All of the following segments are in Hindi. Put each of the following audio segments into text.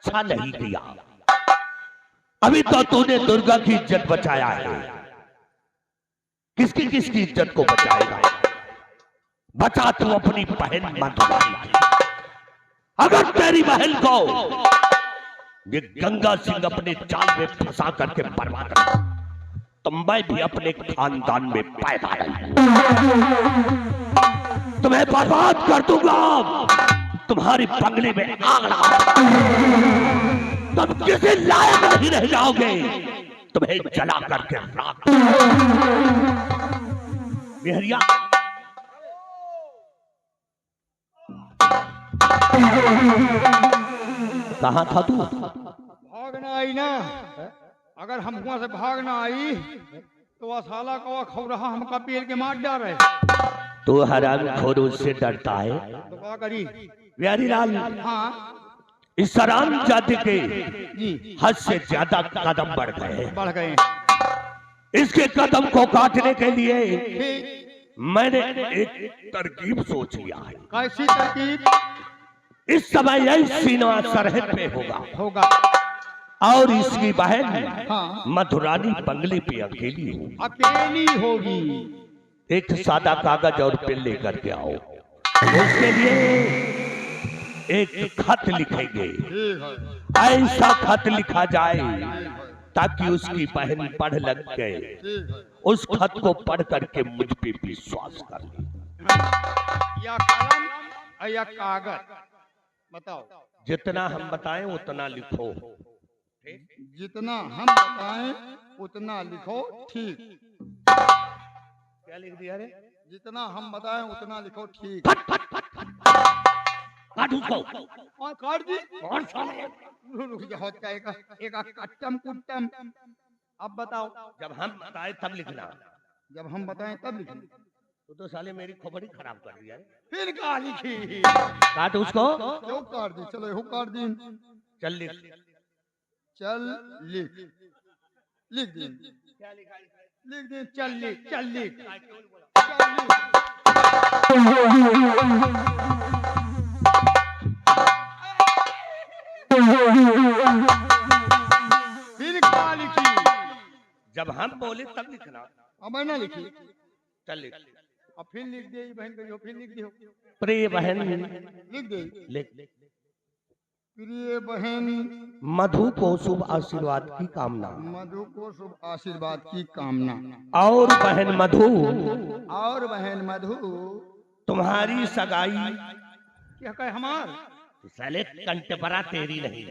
अच्छा नहीं किया। अभी तो तूने दुर्गा की इज्जत बचाया है, किसकी किसकी इज्जत को बचाएगा? बचा तू अपनी बहन मधुरानी की। अगर तेरी बहन को ये गंगा सिंह अपने जाल में फंसा करके बर्बाद कर, तो मैं भी अपने खानदान में पैदा नहीं, तुम्हें बर्बाद कर दूंगा, तुम्हारी बंगले में आग लगा, तुम किसी लायक नहीं रह जाओगे, तुम्हें जला करके राख। बिहरिया कहाँ था तू? भागना आई ना, अगर हम वहां से भागना आई तो असाला कौवा खौ रहा हमका पेड़ के मार डाल रहे। तू हराम खोरों से डरता है? तो क्या करी? बिहारी लाल, हाँ इस हराम जाति के जी हद से ज्यादा कदम बढ़ गए। इसके कदम को काटने के लिए मैंने एक तरकीब सोच लिया है। कैसी तरकीब? इस समय यही सीमा सरहद पे होगा और इसकी बहन हाँ। मधुरानी बंगले पे अकेली होगी। एक सादा कागज और पेन लेकर के आओ। उसके लिए एक खत लिखेंगे, ऐसा खत लिखा जाए ताकि उसकी बहन पढ़ लग गए, उस खत को पढ़ करके मुझ पे विश्वास कर ले। या कलम या कागज बताओ। जितना हम बताएं उतना लिखो। जितना हम बताएं उतना लिखो। ठीक। क्या लिख दिया रे? जितना हम बताएं उतना लिखो। ठीक। काट उसको। और काट दी। और साले रुक जाओ, एक कट्टम कुट्टम। अब बताओ। जब हम बताए तब लिखना। जब हम बताएं तब लिखना। तो साले मेरी खोपड़ी खराब कर दिया। फिर कहा लिखी? काट उसको। क्यों काट दी? चलो हो काट दी। चल लिख। चल लिख। लिख दी। क्या लिखा? लिख दी। चल लिख। चल लिख। फिर कहा लिखी? जब हम बोले तब लिखना। अब मैं ना लिखी। चल लिख। अब फिर लिख दे बहन कहियो। फिर लिख दियो। प्रिय बहन लिख दे। लिख। प्रिय बहन मधु को शुभ आशीर्वाद की कामना। मधु को शुभ आशीर्वाद की कामना। और बहन मधु, और बहन मधु तुम्हारी सगाई क्या कहे हमार? साले कंटपरा तेरी नहीं।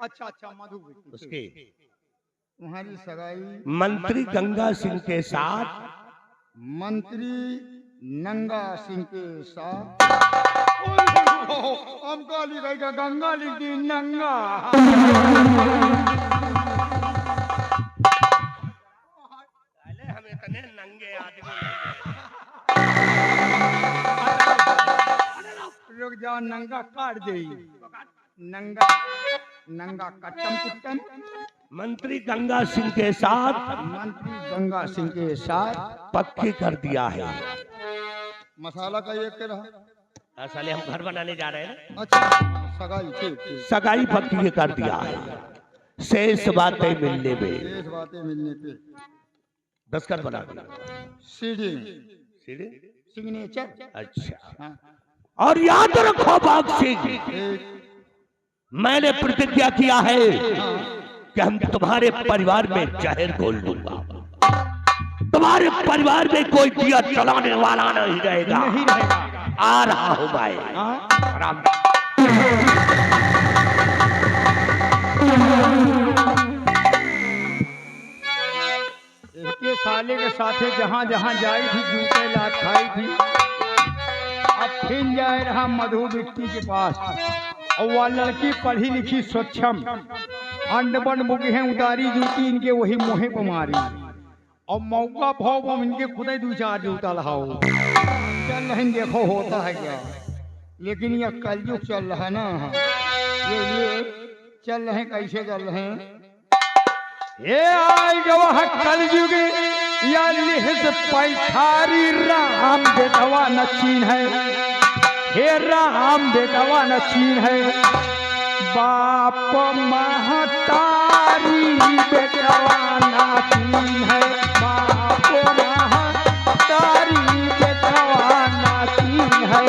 अच्छा अच्छा मधु उसके तुम्हारी सगाई मंत्री गंगा सिंह के साथ, मंत्री नंगा सिंह के साथ। हम का लिख रहेगा? गंगा लिख दी। नंगा। हम इतने नंगे आदमी रुक जाओ। नंगा काट दे। नंगा नंगा कट्टम कुट्टम। मंत्री गंगा सिंह के साथ, मंत्री गंगा सिंह के साथ पक्की कर दिया है। मसाला का एक रहा। साले हम घर बनाने जा रहे हैं। अच्छा सगाई। ठीक ठीक। सगाई पक्की कर दिया है। शेष बातें मिलने में, शेष बातें मिलने पे दस्तखत बना दिया। सीढ़ी सीधे? सिग्नेचर। अच्छा। हाँ। और याद रखो बाग सिंह, एक मैंने प्रतिज्ञा किया है कि हम तुम्हारे परिवार में जहर घोल दूंगा। तुम्हारे परिवार में कोई दिया चलाने वाला नहीं रहेगा। नहीं रहेगा। आ रहा हूं मैं। आराम। इसके साले के साथे जहाँ जहाँ जाई थी जूते लात खाई थी। अब फिर जाए रहा मधु बिट्टी के पास, और वह लड़की पढ़ी लिखी स्वच्छम अंडबन मुगे उतारी जूती इनके वही मुहे पर मारी, और मौका भाव इनके खुद ही 2-4 जूता लहाओ। चल रहे देखो होता है क्या। लेकिन यह कलयुग चल रहा है ना, ये चल रहे कैसे चल रहे हैं। ये आई गवा कलयुग या लिहज पैठारी राम बेटवा न चीन है। हे राम बेटवा न चीन है। बाप महतारी बेटवा नाती है, बाप महतारी बेटवा नाती है।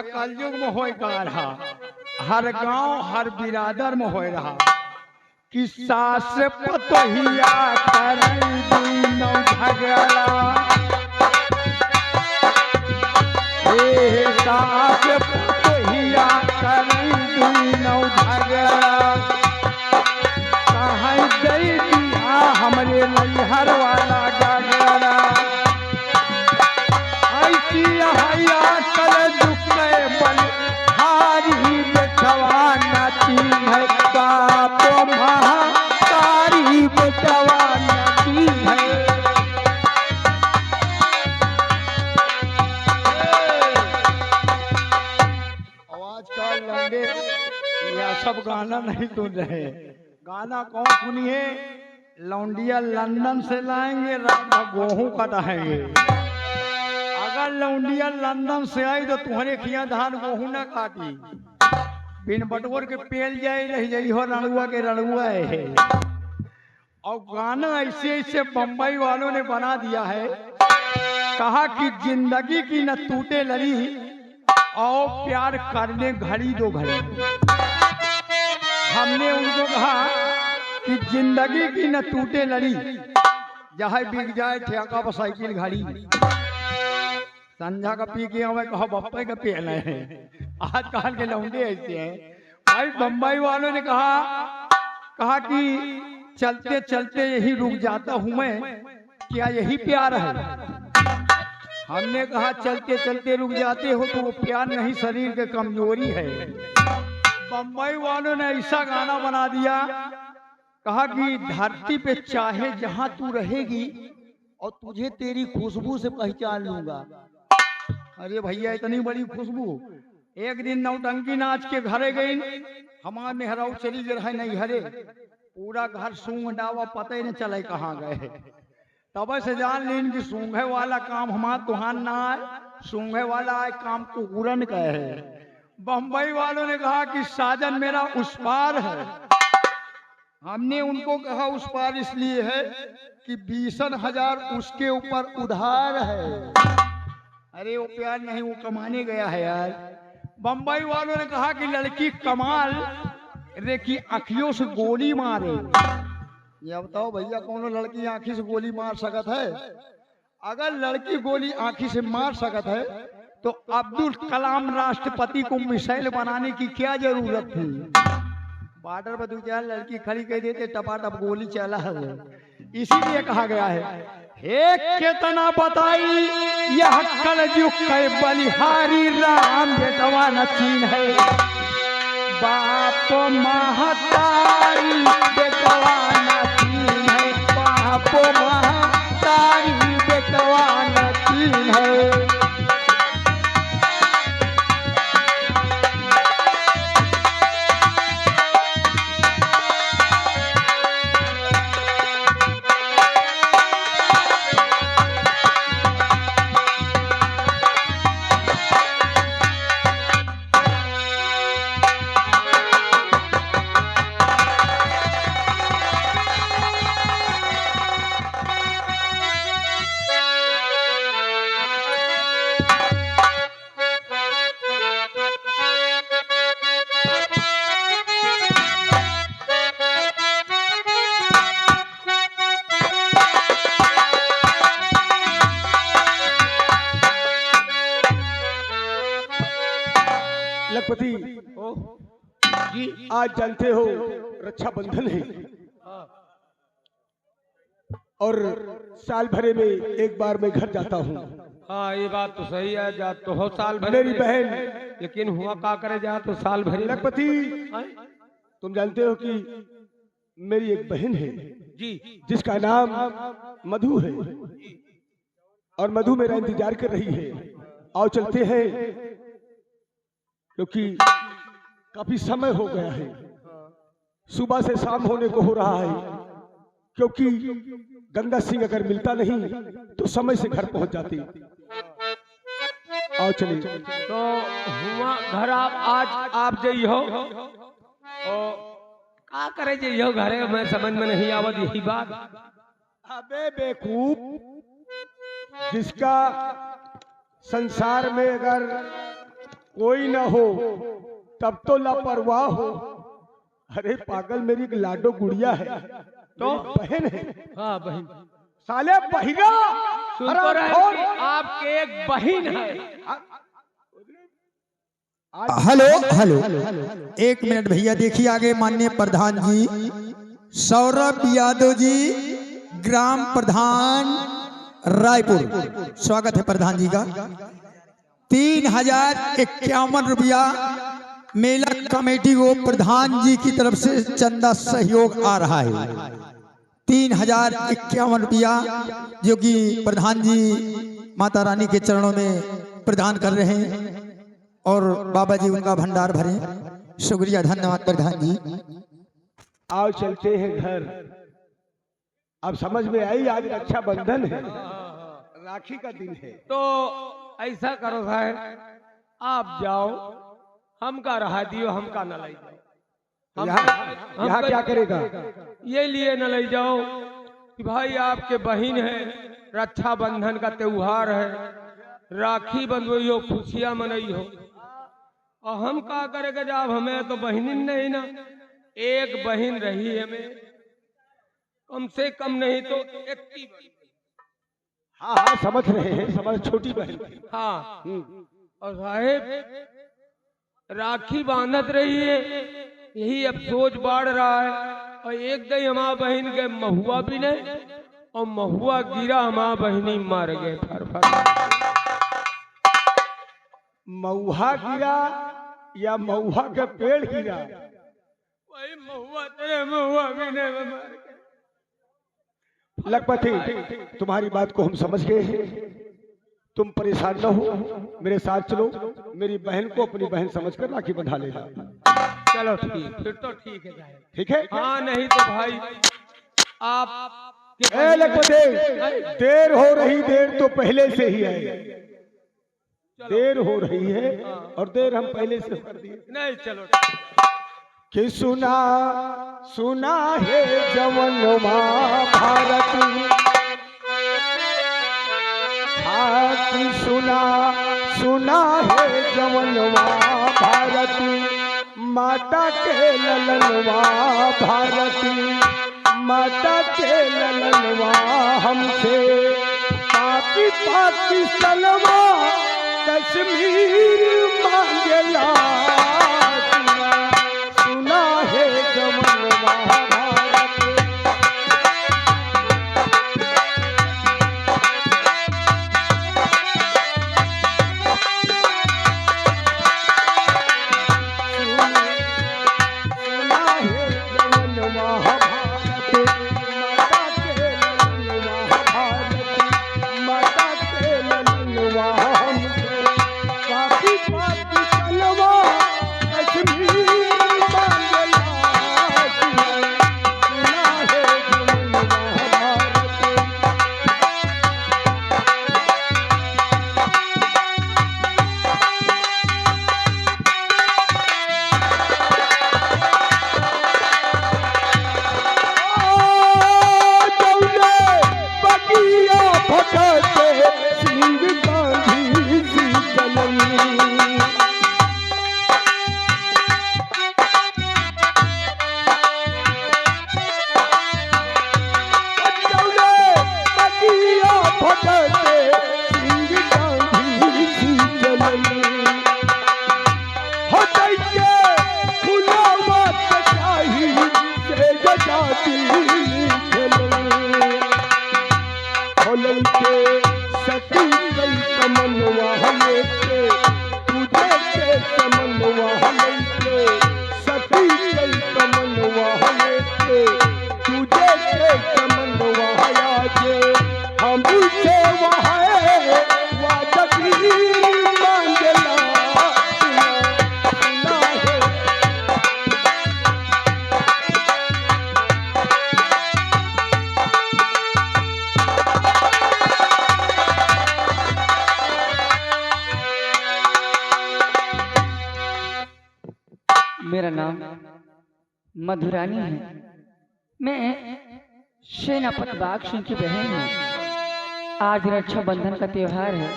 कलयुग में हो रहा, हर गांव हर बिरादर में हो रहा कि सास पतोहिया करई दूनो झगड़ा, सास पतोहिया करई दूनो झगड़ा, कहीं दई दिया हमरे नैहर वाला गगड़ा, ऐसी हैया कल झुके बलिहारी बेटवा नाती है, बाप महतारी बेटवा नाती है। आजकल लंडे यह सब गाना नहीं सुन रहे, गाना कौन सुनिए? लौंडिया लंदन से लाएंगे, रात में गेहूं कटाएंगे। अगर लौंडिया लंदन से आई तो तुम्हारे खिया धान गेहूं न काटी, बिन बटोर के पेल जाए रह जाई हो रणुआ के रणुआ है। और गाना ऐसे ऐसे बम्बई वालों ने बना दिया है, कहा कि जिंदगी की न टूटे लड़ी और प्यार करने घड़ी दो घड़ी। हमने उनको कहा कि जिंदगी की न टूटे लड़ी, जहाँ बिक जाए ठेका पर साइकिल घड़ी, संझा का पी के हमें कहा बप्पे का पीना है। आजकल के लौंडे ऐसे हैं भाई। बम्बई वालों ने कहा कि चलते चलते यही रुक जाता हूं मैं, क्या यही प्यार है? हमने कहा चलते चलते रुक जाते हो तो वो प्यार नहीं, शरीर की कमजोरी है। बम्बई वालों ने ऐसा गाना बना दिया, कहा कि धरती पे चाहे जहां तू रहेगी और तुझे तेरी खुशबू से पहचान लूंगा। अरे भैया इतनी बड़ी खुशबू। एक दिन नौटंकी नाच के घरे गई, हमारे मेहराऊ चली गए नहीं हरे, पूरा घर सूंघ डावा, पता ही न चले कहाँ गए। तब से जान लीन कि सूंघे वाला काम हमारा तुहान ना आए, सूंघे वाला आए काम कुकुरन का है। बम्बई वालों ने कहा कि साजन मेरा उस पार है। हमने उनको कहा उस पार इसलिए है कि 20,000 उसके ऊपर उधार है। अरे वो प्यार नहीं, वो कमाने गया है यार। बम्बई वालों ने कहा कि लड़की कमाल रे की आंखियों से गोली मारे। ये बताओ भैया, कौन लड़की आंखी से गोली मार सकत है? अगर लड़की गोली आंखी से मार सकत है तो अब्दुल कलाम राष्ट्रपति को मिसाइल बनाने की क्या जरूरत थी? बॉर्डर पर दो चार लड़की खड़ी कर देते, टपाटप गोली चला है। इसीलिए कहा गया है, एक केतना बताई यह कलयुग के बलिहारी राम बेटवा नचीन है, बाप महतारी बेटवा नचीन है, बाप महतारी बेटवा नचीन है। लखपति जी, आज जानते हो रक्षाबंधन है और साल भरे में एक बार मैं घर जाता हूँ। हाँ ये बात तो सही है, जा तो हो साल भर मेरी बहन, लेकिन हुआ का करे जा तो साल भर। लखपति तुम जानते हो कि मेरी एक बहन है जी जिसका नाम मधु है और मधु मेरा इंतजार कर रही है। आओ चलते हैं, क्योंकि काफी समय हो गया है, सुबह से शाम होने को हो रहा है। क्योंकि गंगा सिंह अगर मिलता नहीं तो समय से घर पहुंच जाती। आओ चलिए। तो हुआ घर आप जइहो और का करे जइहो घरे, मैं समझ में नहीं आवत यही बात। अबे बेवकूफ, जिसका संसार में अगर कोई ना हो तब तो लापरवाह हो। अरे पागल, मेरी एक लाडो गुड़िया है, तो बहन है। हाँ बहन, साले बहिरा, सुन तो रहे हैं कि आपके एक बहन है। हेलो हेलो, एक मिनट भैया, देखिए आगे माननीय प्रधान जी सौरभ यादव जी, ग्राम प्रधान रायपुर, स्वागत है प्रधान जी का। 3051 रुपया मेला कमेटी को प्रधान जी की तरफ से चंदा सहयोग आ रहा है। 3051 रुपया जो कि प्रधान जी माता रानी के चरणों में प्रदान कर रहे हैं और बाबा जी उनका भंडार भरे। शुक्रिया, धन्यवाद प्रधान जी। आओ चलते हैं घर। अब समझ में आई, आज रक्षाबंधन है, राखी का दिन है। तो ऐसा करो साहब, आप जाओ, हमका रहा दियो, हमका न ले जाओ। यहाँ क्या करेगा? ये लिए न ले जाओ कि भाई आपके बहन है, रक्षाबंधन का त्योहार है, राखी बंधोई हो, खुशियां मनई हो, और हम का करेगा जब हमें तो बहन नहीं ना, एक बहन रही हमें, कम से कम नहीं तो 81 बहन। हाँ हाँ समझ रहे हैं, समझ, छोटी बहन। हाँ, और साहेब राखी बांधत रही है, यही अफसोस बढ़ रहा है। और एक दिन हमारा बहन के महुआ भी नहीं, और महुआ गिरा, हमारा बहनी मर गए फर फर। महुआ गिरा या महुआ का पेड़ गिरा? वही महुआ, तेरे महुआ भी नहीं मर गए। लखपति, तुम्हारी बात को हम समझ गए हैं, तुम परेशान न हो, मेरे साथ चलो, मेरी बहन को अपनी बहन समझकर राखी बंधा लेना। चलो ठीक, फिर तो ठीक है साहब। ठीक है? हाँ, नहीं तो भाई आप लखपति, देर हो रही, देर तो पहले से ही है, देर हो रही है और देर हम पहले से कर दिए। नहीं, चलो कि सुना सुना है जवन महाभारत, कि सुना सुना है जवन महाभारत, माता के ललनवा भारती, माता के ललनवा हमसे पापी पाकिस्तानवा कश्मीर मांगला। सुना है जवन महाभारत, सुना है जवन महाभारत, माता के ललनवा भारती, माता के ललनवा हमसे पापी पाकिस्तानवा कश्मीर मांगला। सुना है जवन महाभारत, बगिया फटते सिंह गांधी सी चलनी। बगिया फटते सिंह गांधी सी चलनी। हो जाइए खुलावा चाही से जजाती चलनी। होलन के सती गई तमन्वा हमें के, तुझे के तमन्वा हमें के, सती गई तमन्वा हमें के, तुझे लेके चमनवा जे हमसे वहां वादगी मांगला सुना है। मेरा नाम मधुरानी है। मैं सेनापति बाग सिंह की बहन हूँ। आज रक्षाबंधन का त्योहार है।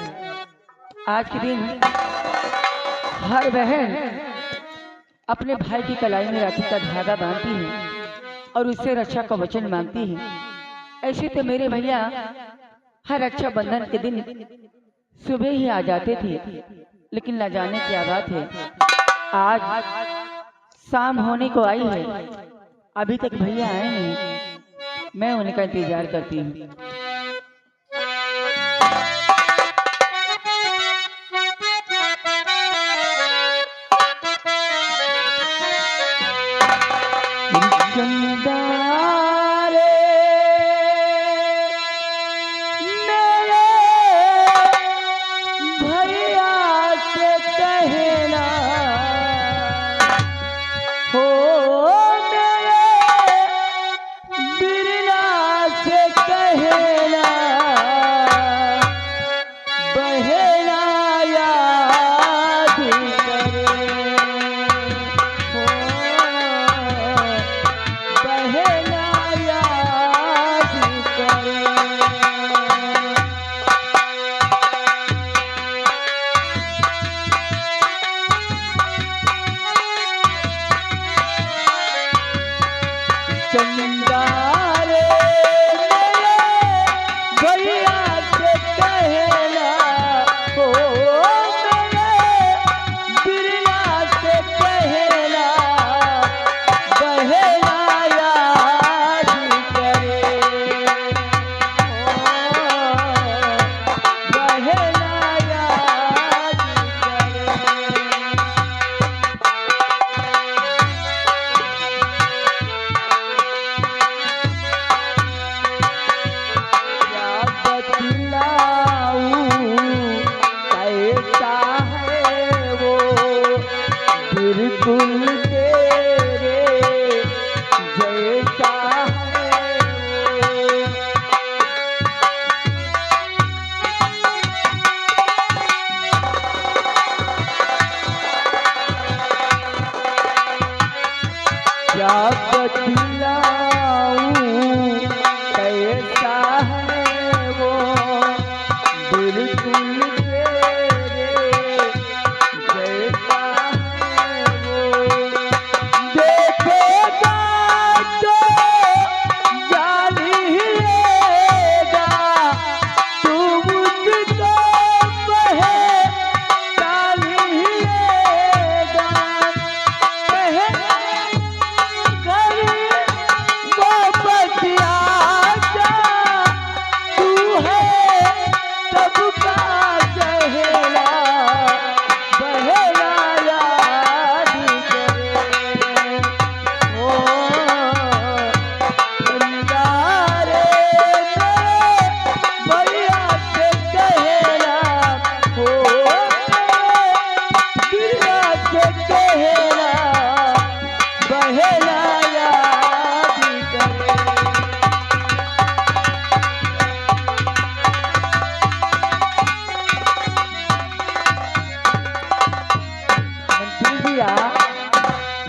आज के दिन हर बहन अपने भाई की कलाई में राखी का धागा बांधती है और उससे रक्षा का वचन मांगती है। ऐसे तो मेरे भैया हर रक्षाबंधन के दिन सुबह ही आ जाते थे, लेकिन न जाने क्या बात है आज शाम होने को आई है, अभी तक भैया आए नहीं। मैं उनका इंतजार करती हूँ।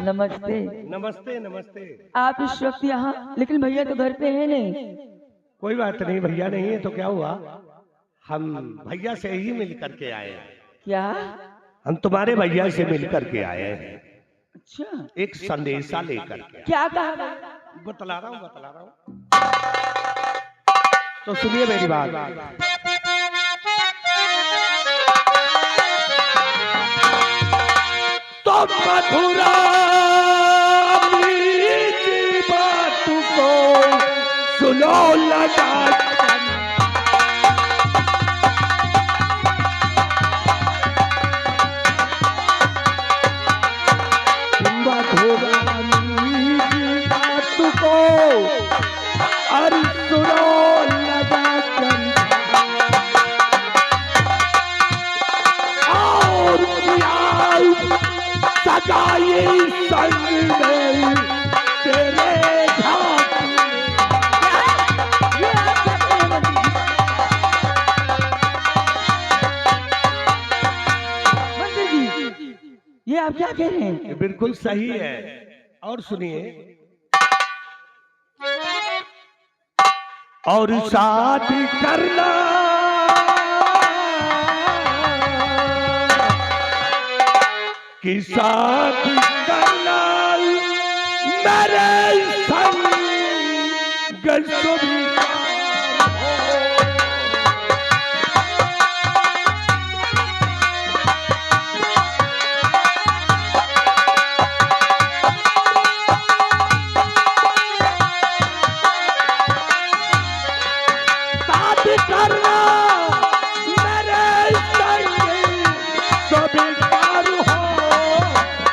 नमस्ते। नमस्ते नमस्ते। आप इस वक्त यहाँ, लेकिन भैया तो घर पे है नहीं। कोई बात नहीं, भैया नहीं है तो क्या हुआ, हम भैया से ही मिल करके आए हैं। क्या? हम तुम्हारे भैया से मिल करके आए हैं। अच्छा, एक संदेशा लेकर के। क्या कहा? बतला रहा हूँ। तो सुनिए मेरी बात। तो मधुरा की बात को सुनो लगा, मधुरा की बात को आई संग में तेरे झांकी मंत्री जी, ये आप क्या कह रहे हैं? ये बिल्कुल सही है। और सुनिए, और शादी करना कि शादी करना मेरे संग सुभी करना मेरे संग सभी कार हो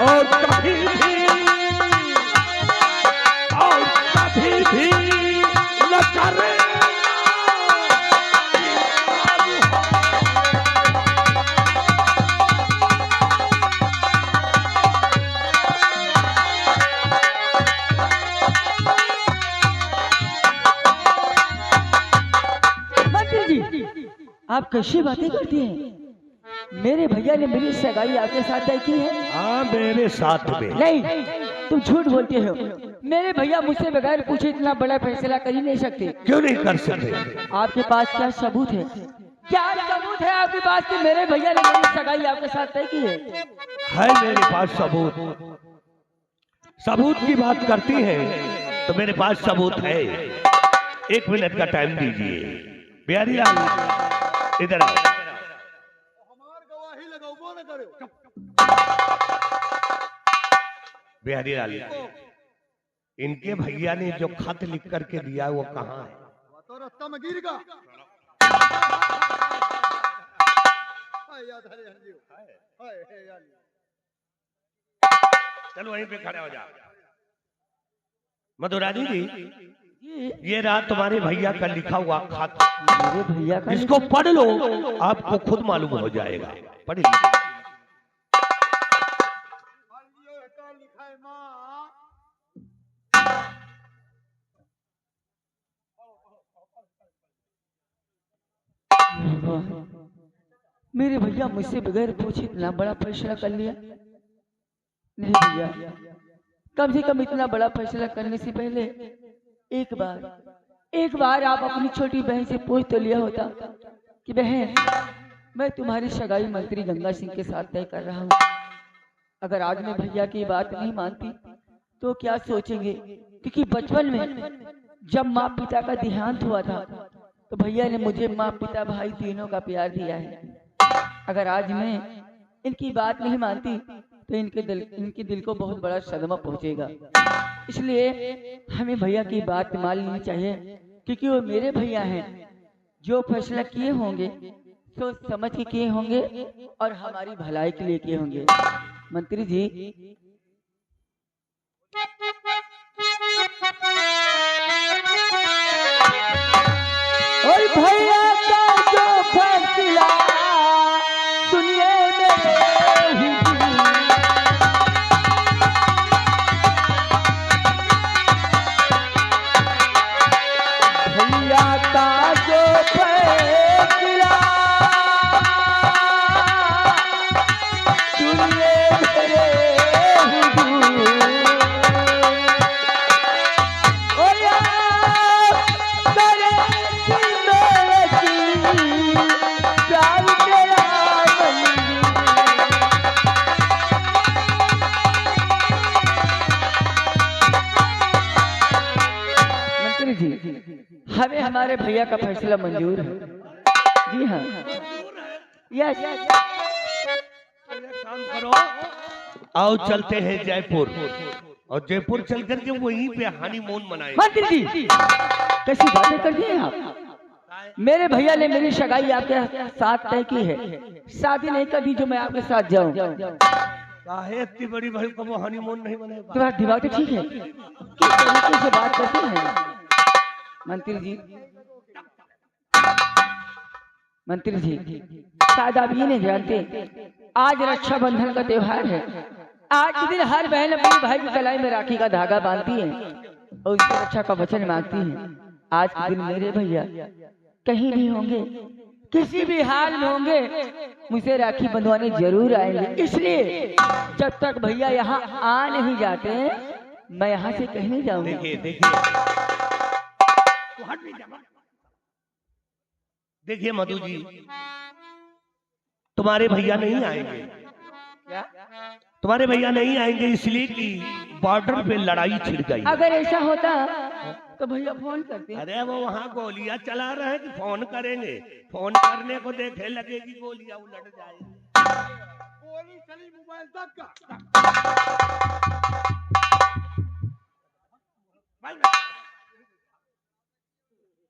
और कभी भी न करे आप कैसी बातें करती हैं? मेरे भैया ने मेरी सगाई आपके साथ तय की है। हाँ, मेरे साथ में। नहीं, तुम झूठ बोलते हो। मेरे भैया मुझसे बगैर पूछे इतना बड़ा फैसला कर ही नहीं सकते। क्यों नहीं कर सकते? आपके पास क्या सबूत है? क्या सबूत है आपके पास कि मेरे भैया ने मेरी सगाई आपके साथ तय की है? मेरे पास सबूत। सबूत की बात करती है तो मेरे पास सबूत है। 1 मिनट का टाइम दीजिए। बिहारी लाल, इधर आओ। बिहारी लाल, इनके भैया ने जो खत लिख करके दिया है वो कहाँ है? तो रास्ता में गिर गया। चलो वहीं पे खड़े हो जाओ। मधुरानी जी, ये रहा तुम्हारे भैया का लिखा हुआ खत। मेरे भैया का इसको पढ़ लो, आपको खुद मालूम हो जाएगा। पढ़ लीजिए। मेरे भैया मुझसे बगैर पूछे इतना बड़ा फैसला कर लिया। नहीं भैया, कम से कम इतना बड़ा फैसला करने से पहले एक बार आप अपनी छोटी बहन से पूछ तो लिया होता कि बहन, मैं तुम्हारी सगाई मंत्री गंगा सिंह के साथ तय कर रहा हूँ। अगर आज मैं भैया की बात नहीं मानती तो क्या सोचेंगे? क्योंकि बचपन में जब माँ पिता का देहांत हुआ था तो भैया ने मुझे माँ पिता भाई तीनों का प्यार दिया है। अगर आज मैं इनकी बात नहीं मानती तो इनके दिल को बहुत बड़ा सदमा पहुंचेगा। इसलिए हमें भैया की बात मान लेनी चाहिए, क्योंकि वो मेरे भैया हैं। जो फैसला किए होंगे सोच समझ के किए होंगे और हमारी भलाई के लिए किए होंगे। मंत्री जी, और भैया का जो फैसला सुनिए मेरे भैया का जो फैसला सुनिए मेरे हमें हमारे भैया का फैसला मंजूर है। जी हाँ, यस। काम करो, आओ चलते हैं जयपुर, और जयपुर चल करके वहीं पे हनीमून मनाएंगे। मंत्री जी, कैसी बातें करती हैं आप? मेरे भैया ने मेरी सगाई आपके साथ तय की है। शादी नहीं कर दी जो मैं आपके साथ जाऊं। काहे इतनी बड़ी भाई को वो हनीमून नहीं मनाएगा? तुम्हारा दिमाग तो ठीक है? किस तरीके से बात करते हैं मंत्री जी, शायद आप ये नहीं जानते, आज रक्षाबंधन का त्योहार है आज के दिन हर बहन अपने भाई की कलाई में राखी का धागा बांधती है और उसकी रक्षा का वचन मांगती है। आज के दिन मेरे भैया कहीं भी होंगे, किसी भी हाल में होंगे, मुझे राखी बंधवाने जरूर आएंगे। इसलिए जब तक भैया यहाँ आ नहीं जाते मैं यहाँ से कहीं नहीं जाऊंगा। देखिए मधु जी, तुम्हारे भैया नहीं आएंगे। क्या? तुम्हारे भैया नहीं आएंगे इसलिए कि बॉर्डर पे लड़ाई छिड़ गई। अगर ऐसा होता तो भैया फोन करते। अरे वो वहाँ गोलियां चला रहे हैं कि फोन करेंगे? फोन करने को देखे लगेगी गोलियां उलट जाएगी। गोली चली मोबाइल तक का।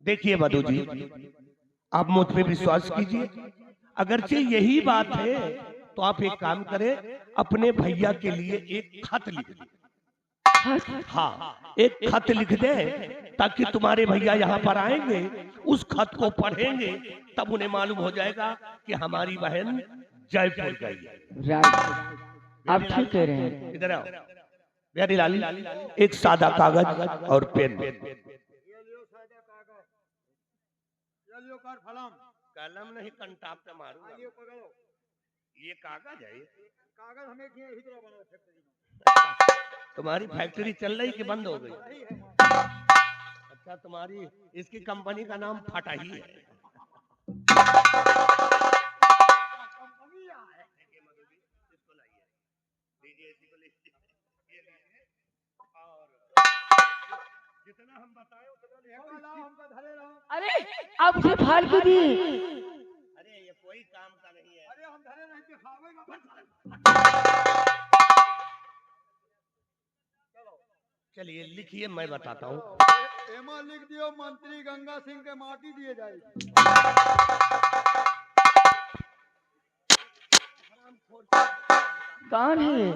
देखिए मधु जी, आप मुझ पे विश्वास कीजिए। अगरचे यही बात है तो आप एक काम करें, अपने भैया के लिए एक खत लिख दें। हाँ, एक खत लिख दे ताकि तुम्हारे भैया यहाँ पर आएंगे, उस खत को पढ़ेंगे, तब उन्हें मालूम हो जाएगा कि हमारी बहन जयपुर गई है। आप ठीक कह रहे हैं। इधर आओ बिहारी लाल, एक सादा कागज और पेन। कलम नहीं, कंटाप पे मारूंगा। ये कागज है? कागज हमें यही तरह बना फैक्ट्री में। तुम्हारी फैक्ट्री चल रही कि बंद हो गई? अच्छा, तुम्हारी इसकी कंपनी का नाम फटा ही है। जितना हम बताए अरे आप उसे फाड़ क्यों दी? अरे ये कोई काम का नहीं है। अरे हम धरे रह के खावेगा। चलिए लिखिए, मैं बताता हूँ। एमा लिख दियो, मंत्री गंगा सिंह के माटी दिए जाए। कौन है?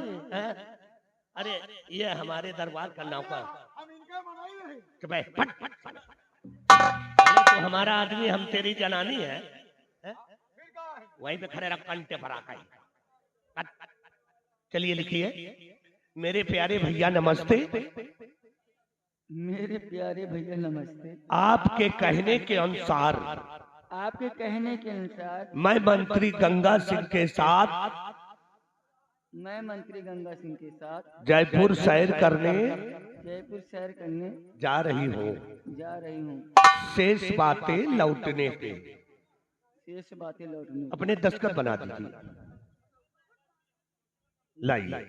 अरे ये हमारे दरबार का नौकर। हम इनके बनाई नहीं। कि भाई फट फट फट। पहले तो हमारा आदमी, हम तेरी जनानी है, वहीं पे खड़े रख कंटे पर आकर। चलिए लिखिए, मेरे प्यारे भैया नमस्ते। मेरे प्यारे भैया नमस्ते। आपके कहने के अनुसार, आपके कहने के अनुसार मैं मंत्री गंगा सिंह के साथ जयपुर सैर करने जा रही हूँ। शेष बातें लौटने पे। अपने दस्तखत बना दीजिए। लाइए।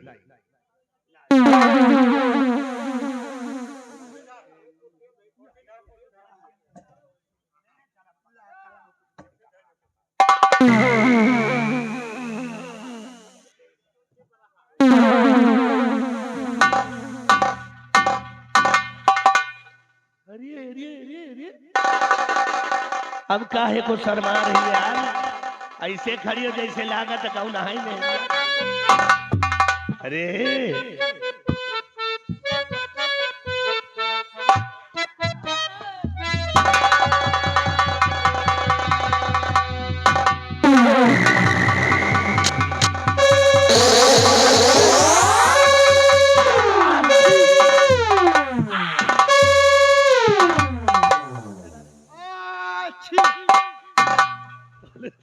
अब काहे को शर्मा रही है यार? ऐसे खड़ी हो जैसे लागत कहूँ नहाई में। अरे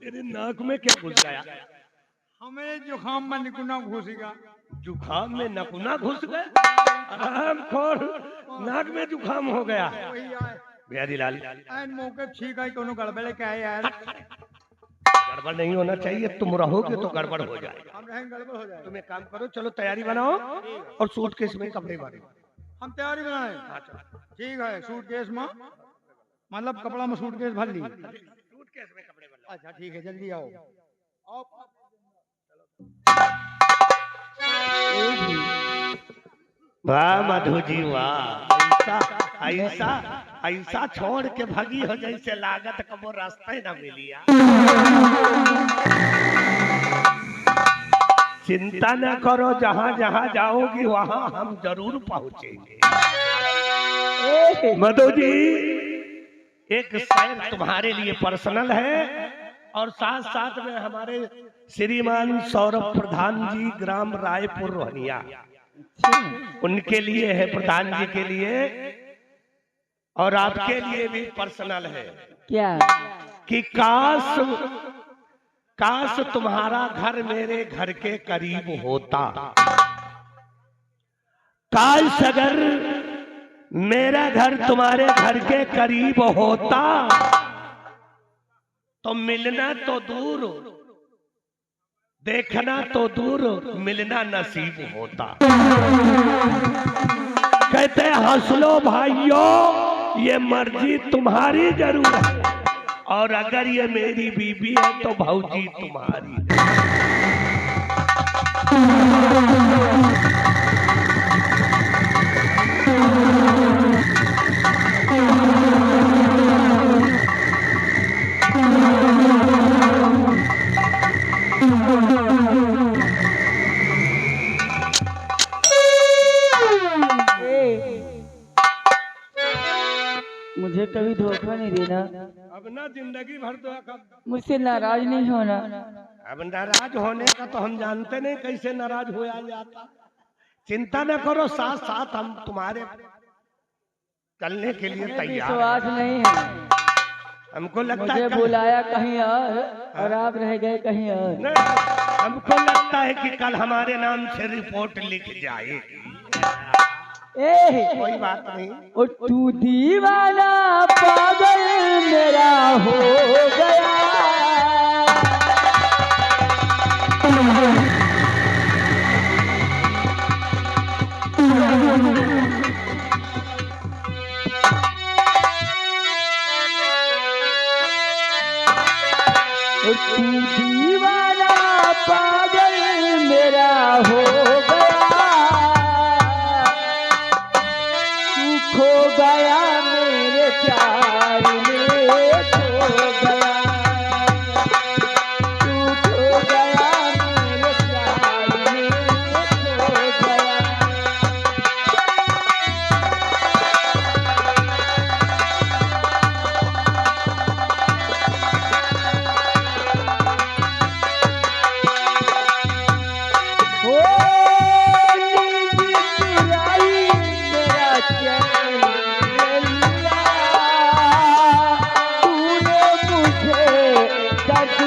तेरे नाक में क्या घुस गया? हमें जुखाम में निकुना घुसेगा। जुखाम में नकुना घुस गया? आराम खोर, नाक में जुखाम हो गया। बिहारी लाल, एन मौके ठीक है, कोनो गड़बड़ क्या है यार? गड़बड़ नहीं होना चाहिए। तुम रहोगे तो गड़बड़ हो जाएगा। हम रहेंगे गड़बड़ हो जाएगा। तुम एक काम करो, चलो तैयारी बनाओ और सूटकेस में कपड़े भरो। हम तैयारी बनाए। ठीक है, सूटकेस में मतलब कपड़ा में सूटकेस भर ली। सूटकेस में कपड़े भरो। अच्छा ठीक है, जल्दी आओ। वाह मधु जी वाह, ऐसा ऐसा ऐसा छोड़ के भगी हो जैसे लागत का वो रास्ता ही ना मिलिया। चिंता न करो, जहाँ जहाँ जाओगी वहाँ हम जरूर पहुँचेंगे। मधु जी, एक शायर तुम्हारे लिए पर्सनल है, और साथ साथ में हमारे श्रीमान सौरभ प्रधान जी ग्राम रायपुर रोहनिया, उनके लिए है, प्रधान जी के लिए और आपके लिए भी पर्सनल है। क्या? कि काश तुम्हारा घर मेरे घर के करीब होता, काश अगर मेरा घर तुम्हारे घर के करीब होता तो मिलना तो दूर, देखना तो दूर, मिलना नसीब होता। कहते हंस लो भाइयों, ये मर्जी तुम्हारी जरूर है, और अगर ये मेरी बीबी है तो भौजी तुम्हारी। मुझे कभी धोखा नहीं देना, अब ना जिंदगी भर तो मुझसे नाराज नहीं होना। अब नाराज होने का तो हम जानते नहीं कैसे नाराज हो जाता। चिंता न करो, साथ साथ हम तुम्हारे चलने के लिए तैयार विश्वास हैं। नहीं है, हमको लगता मुझे है बुलाया कहीं और आप रह गए कहीं और। नहीं, हमको लगता है कि कल हमारे नाम से रिपोर्ट लिख जाएगी। कोई बात नहीं। ओ तू दीवाना पागल मेरा हो गया, ओ तू दीवाना पागल मेरा हो गया, खो गया मेरे प्यार में, खो गया तू, खो गया मेरे प्यार में, खो गया। ओ नींद चुराई मेरा चैन लिया, तूने मुझे दर्द